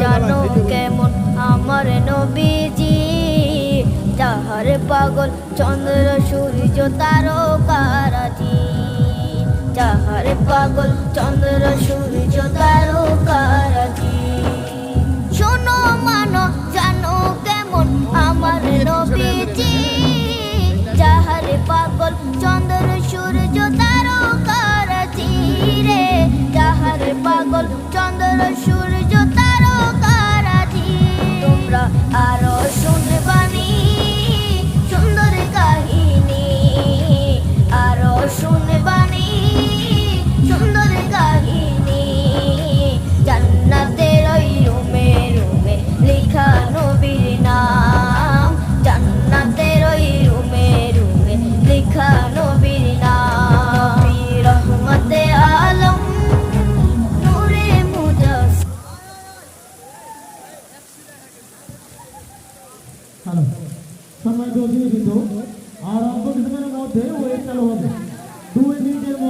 জানো কেমন আমার নবীজি, যাহার পাগল চন্দ্র সূর্য তারকারাজি, যাহার পাগল চন্দ্র সূর্য তারকারাজি। শোনো মানো জানো কেমন আমার নবীজি, যাহার পাগল চন্দ্র সূর্য তারকারাজি রে, যাহার পাগল চন্দ্র সূর্য তারকারাজি। তোমরা আরো শুনবানি সুন্দর কাহিনী, আরো শুনবানি সুন্দর কাহিনী। জান্নাতের ওই রুমে রুমে লেখা নবীর নাম, জান্নাতের ওই রুমে রুমে লেখা নবীর নাম। রহমতে আলম নূরে মুজাসসাম। সম্মানিত অতিথিবৃন্দ, আর অল্প কিছুক্ষণের মধ্যে ওয়েট চালু হবে। 2 মিনিটের মধ্যে